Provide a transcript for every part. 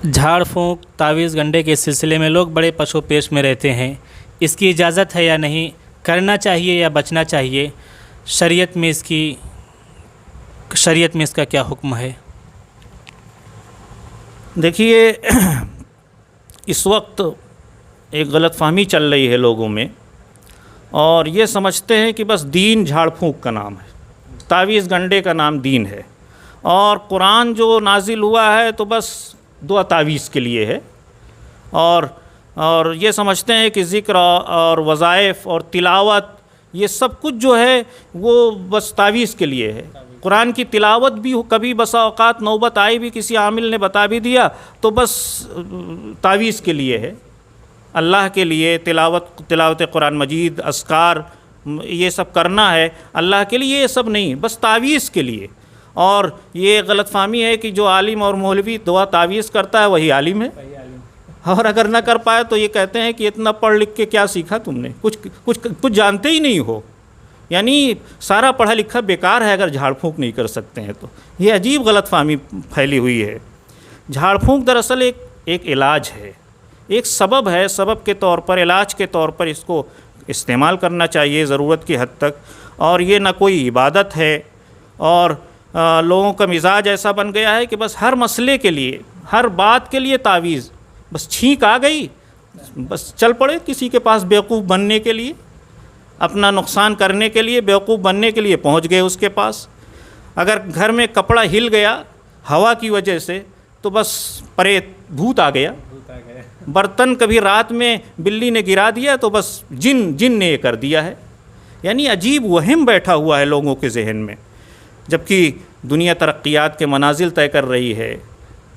جھاڑ پھونک تعویذ گنڈے کے سلسلے میں لوگ بڑے پش و پیش میں رہتے ہیں، اس کی اجازت ہے یا نہیں، کرنا چاہیے یا بچنا چاہیے، شریعت میں اس کا کیا حکم ہے؟ دیکھیے اس وقت ایک غلط فہمی چل رہی ہے لوگوں میں، اور یہ سمجھتے ہیں کہ بس دین جھاڑ پھونک کا نام ہے، تعویذ گنڈے کا نام دین ہے، اور قرآن جو نازل ہوا ہے تو بس دعا تعویذ کے لیے ہے، اور یہ سمجھتے ہیں کہ ذکر اور وظائف اور تلاوت یہ سب کچھ جو ہے وہ بس تعویذ کے لیے ہے۔ قرآن کی تلاوت بھی کبھی بسا اوقات نوبت آئی بھی کسی عامل نے بتا بھی دیا تو بس تعویذ کے لیے ہے، اللہ کے لیے تلاوت قرآن مجید، اذکار یہ سب کرنا ہے اللہ کے لیے، یہ سب نہیں، بس تعویذ کے لیے۔ اور یہ غلط فہمی ہے کہ جو عالم اور مولوی دعا تعویذ کرتا ہے وہی عالم ہے، اور اگر نہ کر پائے تو یہ کہتے ہیں کہ اتنا پڑھ لکھ کے کیا سیکھا تم نے، کچھ جانتے ہی نہیں ہو، یعنی سارا پڑھا لکھا بیکار ہے اگر جھاڑ پھونک نہیں کر سکتے ہیں تو۔ یہ عجیب غلط فہمی پھیلی ہوئی ہے۔ جھاڑ پھونک دراصل ایک علاج ہے، ایک سبب ہے، سبب کے طور پر، علاج کے طور پر اس کو استعمال کرنا چاہیے ضرورت کی حد تک، اور یہ نہ کوئی عبادت ہے۔ اور لوگوں کا مزاج ایسا بن گیا ہے کہ بس ہر مسئلے کے لیے، ہر بات کے لیے تعویذ، بس چھینک آ گئی بس چل پڑے کسی کے پاس بیوقوف بننے کے لیے، اپنا نقصان کرنے کے لیے، بیوقوف بننے کے لیے پہنچ گئے اس کے پاس۔ اگر گھر میں کپڑا ہل گیا ہوا کی وجہ سے تو بس پریت بھوت آ گیا، برتن کبھی رات میں بلی نے گرا دیا تو بس جن نے یہ کر دیا ہے۔ یعنی عجیب وہم بیٹھا ہوا ہے لوگوں کے ذہن میں، جبکہ دنیا ترقیات کے منازل طے کر رہی ہے،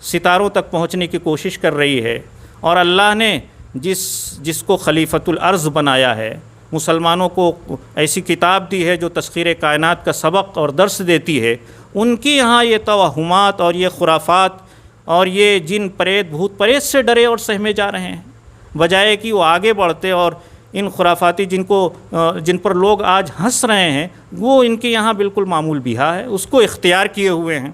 ستاروں تک پہنچنے کی کوشش کر رہی ہے، اور اللہ نے جس کو خلیفۃ الارض بنایا ہے، مسلمانوں کو ایسی کتاب دی ہے جو تسخیر کائنات کا سبق اور درس دیتی ہے، ان کے یہاں یہ توہمات اور یہ خرافات اور یہ جن پریت بھوت پریت سے ڈرے اور سہمے جا رہے ہیں، بجائے کہ وہ آگے بڑھتے اور ان خرافاتی جن پر لوگ آج ہنس رہے ہیں وہ ان کے یہاں بالکل معمول بیہا ہے، اس کو اختیار کیے ہوئے ہیں۔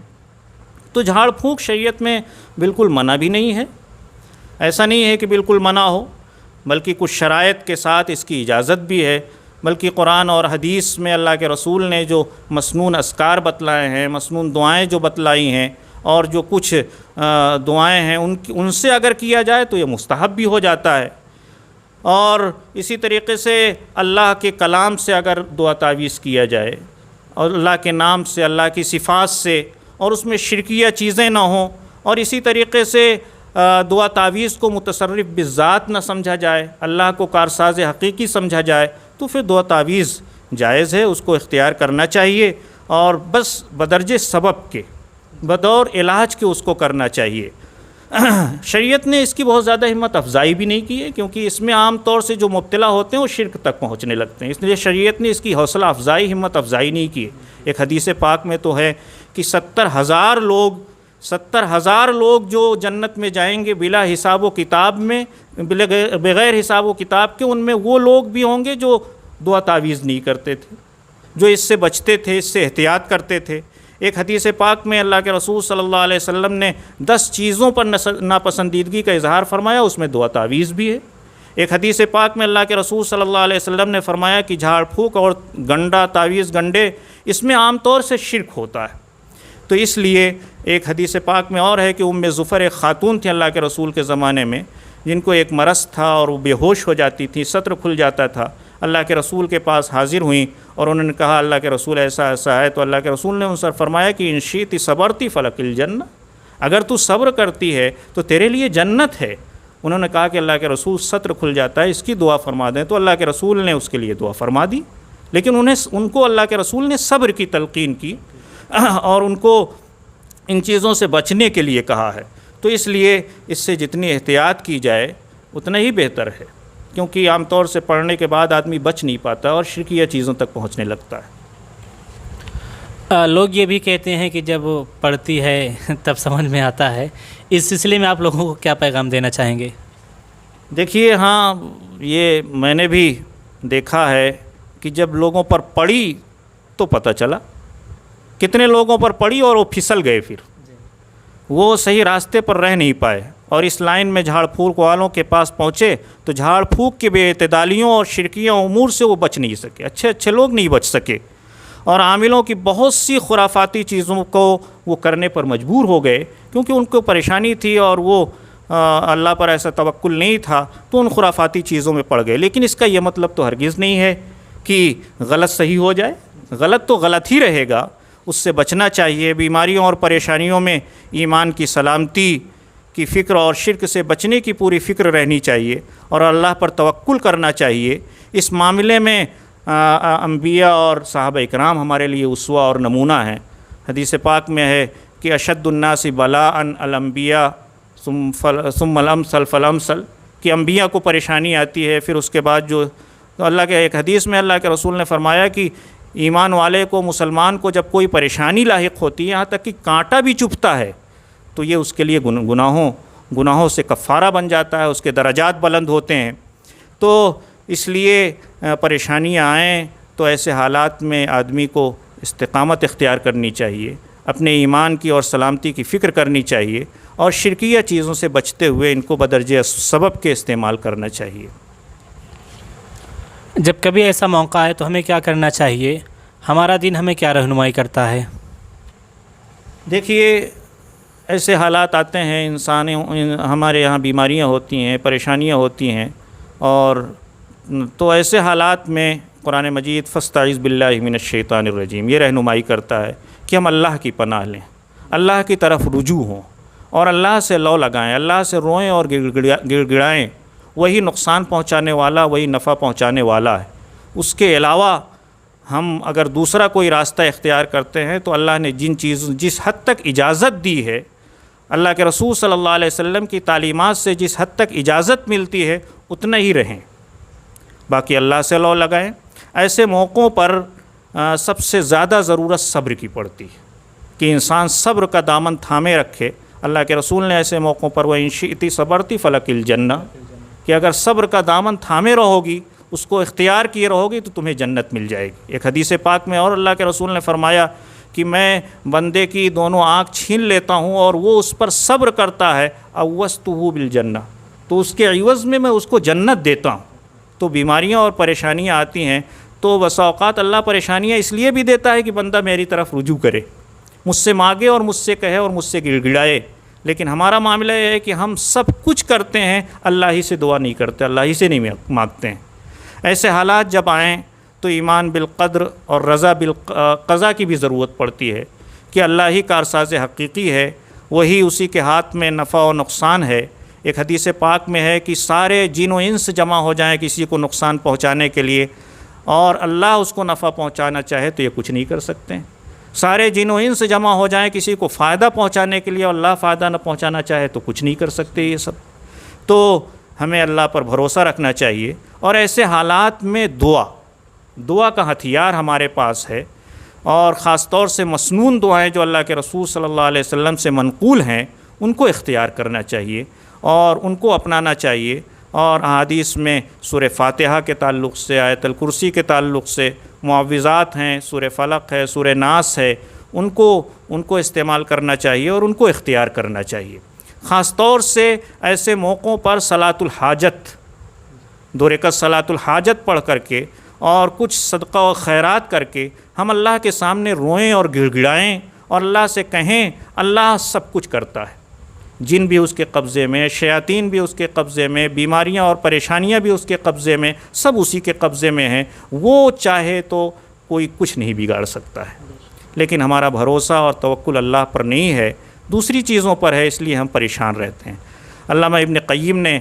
تو جھاڑ پھونک شریعت میں بالکل منع بھی نہیں ہے، ایسا نہیں ہے کہ بالکل منع ہو، بلکہ کچھ شرائط کے ساتھ اس کی اجازت بھی ہے۔ بلکہ قرآن اور حدیث میں اللہ کے رسول نے جو مسنون اذکار بتلائے ہیں، مسنون دعائیں جو بتلائی ہیں، اور جو کچھ دعائیں ہیں ان سے اگر کیا جائے تو یہ مستحب بھی ہو جاتا ہے۔ اور اسی طریقے سے اللہ کے کلام سے اگر دعا تعویذ کیا جائے، اور اللہ کے نام سے، اللہ کی صفات سے، اور اس میں شرکیہ چیزیں نہ ہوں، اور اسی طریقے سے دعا تعویذ کو متصرف بالذات نہ سمجھا جائے، اللہ کو کارساز حقیقی سمجھا جائے، تو پھر دعا تعویذ جائز ہے، اس کو اختیار کرنا چاہیے، اور بس بدرجہ سبب کے، بدور علاج کے اس کو کرنا چاہیے۔ شریعت نے اس کی بہت زیادہ ہمت افزائی بھی نہیں کی ہے، کیونکہ اس میں عام طور سے جو مبتلا ہوتے ہیں وہ شرک تک پہنچنے لگتے ہیں، اس لیے شریعت نے اس کی حوصلہ افزائی، ہمت افزائی نہیں کی ہے۔ ایک حدیث پاک میں تو ہے کہ 70,000 لوگ جو جنت میں جائیں گے بلا حساب و کتاب میں، بغیر حساب و کتاب کے، ان میں وہ لوگ بھی ہوں گے جو دعا تعویذ نہیں کرتے تھے، جو اس سے بچتے تھے، اس سے احتیاط کرتے تھے۔ ایک حدیث پاک میں اللہ کے رسول صلی اللہ علیہ وسلم نے 10 چیزوں پر ناپسندیدگی کا اظہار فرمایا، اس میں دعا تعویذ بھی ہے۔ ایک حدیث پاک میں اللہ کے رسول صلی اللہ علیہ وسلم نے فرمایا کہ جھاڑ پھونک اور گنڈا تعویذ گنڈے اس میں عام طور سے شرک ہوتا ہے۔ تو اس لیے ایک حدیث پاک میں اور ہے کہ ظفر ایک خاتون تھی اللہ کے رسول کے زمانے میں، جن کو ایک مرض تھا اور وہ بے ہوش ہو جاتی تھی، سطر کھل جاتا تھا، اللہ کے رسول کے پاس حاضر ہوئیں اور انہوں نے کہا اللہ کے رسول ایسا ایسا ہے، تو اللہ کے رسول نے ان سے فرمایا کہ ان شئت صبرتی فلک الجنہ، اگر تو صبر کرتی ہے تو تیرے لیے جنت ہے۔ انہوں نے کہا کہ اللہ کے رسول سطر کھل جاتا ہے، اس کی دعا فرما دیں، تو اللہ کے رسول نے اس کے لیے دعا فرما دی، لیکن ان کو اللہ کے رسول نے صبر کی تلقین کی اور ان کو ان چیزوں سے بچنے کے لیے کہا ہے۔ تو اس لیے اس سے جتنی احتیاط کی جائے اتنا ہی بہتر ہے، کیونکہ عام طور سے پڑھنے کے بعد آدمی بچ نہیں پاتا اور شرکیہ چیزوں تک پہنچنے لگتا ہے۔ لوگ یہ بھی کہتے ہیں کہ جب پڑھتی ہے تب سمجھ میں آتا ہے، اس سلسلے میں آپ لوگوں کو کیا پیغام دینا چاہیں گے؟ دیکھیے ہاں، یہ میں نے بھی دیکھا ہے کہ جب لوگوں پر پڑھی تو پتہ چلا، کتنے لوگوں پر پڑھی اور وہ پھسل گئے، پھر وہ صحیح راستے پر رہ نہیں پائے، اور اس لائن میں جھاڑ پھونک والوں کے پاس پہنچے تو جھاڑ پھونک کے بے اعتدالیوں اور شرکیہ امور سے وہ بچ نہیں سکے، اچھے اچھے لوگ نہیں بچ سکے، اور عاملوں کی بہت سی خرافاتی چیزوں کو وہ کرنے پر مجبور ہو گئے، کیونکہ ان کو پریشانی تھی اور وہ اللہ پر ایسا توکل نہیں تھا، تو ان خرافاتی چیزوں میں پڑ گئے۔ لیکن اس کا یہ مطلب تو ہرگز نہیں ہے کہ غلط صحیح ہو جائے، غلط تو غلط ہی رہے گا، اس سے بچنا چاہیے۔ بیماریوں اور پریشانیوں میں ایمان کی سلامتی کی فکر اور شرک سے بچنے کی پوری فکر رہنی چاہیے اور اللہ پر توکل کرنا چاہیے۔ اس معاملے میں انبیاء اور صحابہ اکرام ہمارے لیے اسوہ اور نمونہ ہیں۔ حدیث پاک میں ہے کہ اشد الناس بلاء الانبیاء ثم الامثل فالامثل، کہ انبیاء کو پریشانی آتی ہے، پھر اس کے بعد جو اللہ کے ایک حدیث میں اللہ کے رسول نے فرمایا کہ ایمان والے کو، مسلمان کو جب کوئی پریشانی لاحق ہوتی ہے، یہاں تک کہ کانٹا بھی چبھتا ہے، تو یہ اس کے لیے گناہوں سے کفارہ بن جاتا ہے، اس کے درجات بلند ہوتے ہیں۔ تو اس لیے پریشانیاں آئیں تو ایسے حالات میں آدمی کو استقامت اختیار کرنی چاہیے، اپنے ایمان کی اور سلامتی کی فکر کرنی چاہیے، اور شرکیہ چیزوں سے بچتے ہوئے ان کو بدرجہ سبب کے استعمال کرنا چاہیے۔ جب کبھی ایسا موقع آئے تو ہمیں کیا کرنا چاہیے؟ ہمارا دین ہمیں کیا رہنمائی کرتا ہے؟ دیکھیے، ایسے حالات آتے ہیں، ہمارے یہاں بیماریاں ہوتی ہیں، پریشانیاں ہوتی ہیں، اور تو ایسے حالات میں قرآن مجید فاستعذ باللہ من الشیطان الرجیم یہ رہنمائی کرتا ہے کہ ہم اللہ کی پناہ لیں، اللہ کی طرف رجوع ہوں اور اللہ سے لو لگائیں، اللہ سے روئیں اور گڑ گڑائیں۔ وہی نقصان پہنچانے والا، وہی نفع پہنچانے والا ہے۔ اس کے علاوہ ہم اگر دوسرا کوئی راستہ اختیار کرتے ہیں تو اللہ نے جس حد تک اجازت دی ہے، اللہ کے رسول صلی اللہ علیہ وسلم کی تعلیمات سے جس حد تک اجازت ملتی ہے اتنا ہی رہیں، باقی اللہ سے لو لگائیں۔ ایسے موقعوں پر سب سے زیادہ ضرورت صبر کی پڑتی ہے کہ انسان صبر کا دامن تھامے رکھے۔ اللہ کے رسول نے ایسے موقعوں پر وَإِن شِئْتِ صَبَرْتِ فَلَكِ الْجَنَّةُ، کہ اگر صبر کا دامن تھامے رہو گی، اس کو اختیار کیے رہو گی، تو تمہیں جنت مل جائے گی۔ ایک حدیث پاک میں اور اللہ کے رسول نے فرمایا کہ میں بندے کی دونوں آنکھ چھین لیتا ہوں اور وہ اس پر صبر کرتا ہے، عوضتہ بالجنہ، تو اس کے عوض میں اس کو جنت دیتا ہوں۔ تو بیماریاں اور پریشانیاں آتی ہیں تو بسا اوقات اللہ پریشانیاں اس لیے بھی دیتا ہے کہ بندہ میری طرف رجوع کرے، مجھ سے مانگے اور مجھ سے کہے اور مجھ سے گڑ گڑائے۔ لیکن ہمارا معاملہ یہ ہے کہ ہم سب کچھ کرتے ہیں، اللہ ہی سے دعا نہیں کرتے، اللہ ہی سے نہیں مانگتے ہیں۔ ایسے حالات جب آئیں تو ایمان بالقدر اور رضا بالقضا کی بھی ضرورت پڑتی ہے کہ اللہ ہی کارساز حقیقی ہے، وہی اسی کے ہاتھ میں نفع و نقصان ہے۔ ایک حدیث پاک میں ہے کہ سارے جن و انس جمع ہو جائیں کسی کو نقصان پہنچانے کے لیے، اور اللہ اس کو نفع پہنچانا چاہے تو یہ کچھ نہیں کر سکتے۔ سارے جن و انس جمع ہو جائیں کسی کو فائدہ پہنچانے کے لیے، اور اللہ فائدہ نہ پہنچانا چاہے تو کچھ نہیں کر سکتے یہ سب۔ تو ہمیں اللہ پر بھروسہ رکھنا چاہیے، اور ایسے حالات میں دعا کا ہتھیار ہمارے پاس ہے، اور خاص طور سے مسنون دعائیں جو اللہ کے رسول صلی اللہ علیہ وسلم سے منقول ہیں ان کو اختیار کرنا چاہیے اور ان کو اپنانا چاہیے۔ اور احادیث میں سورہ فاتحہ کے تعلق سے، آیت الکرسی کے تعلق سے، معوذات ہیں، سورہ فلق ہے، سورہ ناس ہے، ان کو استعمال کرنا چاہیے اور ان کو اختیار کرنا چاہیے۔ خاص طور سے ایسے موقعوں پر صلاۃ الحاجت، 2 رکعت صلاۃ الحاجت پڑھ کر کے اور کچھ صدقہ و خیرات کر کے ہم اللہ کے سامنے روئیں اور گڑ گڑائیں اور اللہ سے کہیں اللہ سب کچھ کرتا ہے، جن بھی اس کے قبضے میں، شیاطین بھی اس کے قبضے میں، بیماریاں اور پریشانیاں بھی اس کے قبضے میں، سب اسی کے قبضے میں ہیں، وہ چاہے تو کوئی کچھ نہیں بگاڑ سکتا ہے۔ لیکن ہمارا بھروسہ اور توکل اللہ پر نہیں ہے، دوسری چیزوں پر ہے، اس لیے ہم پریشان رہتے ہیں۔ علامہ ابن قیم نے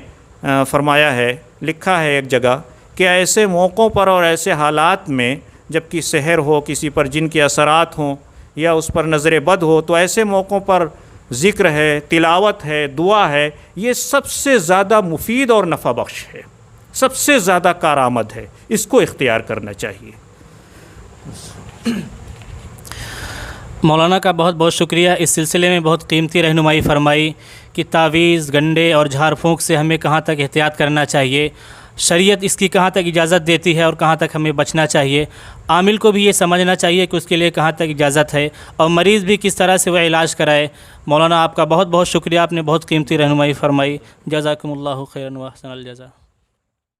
فرمایا ہے، لکھا ہے ایک جگہ کہ ایسے موقعوں پر اور ایسے حالات میں جب کہ سحر ہو، کسی پر جن کے اثرات ہوں یا اس پر نظر بد ہو، تو ایسے موقعوں پر ذکر ہے، تلاوت ہے، دعا ہے، یہ سب سے زیادہ مفید اور نفع بخش ہے، سب سے زیادہ کارآمد ہے، اس کو اختیار کرنا چاہیے۔ مولانا کا بہت بہت شکریہ، اس سلسلے میں بہت قیمتی رہنمائی فرمائی کہ تعویذ، گنڈے اور جھاڑ پھونک سے ہمیں کہاں تک احتیاط کرنا چاہیے۔ شریعت اس کی کہاں تک اجازت دیتی ہے اور کہاں تک ہمیں بچنا چاہیے، عامل کو بھی یہ سمجھنا چاہیے کہ اس کے لیے کہاں تک اجازت ہے، اور مریض بھی کس طرح سے وہ علاج کرائے۔ مولانا آپ کا بہت بہت شکریہ، آپ نے بہت قیمتی رہنمائی فرمائی، جزاکم اللہ خیرا و احسن الجزا۔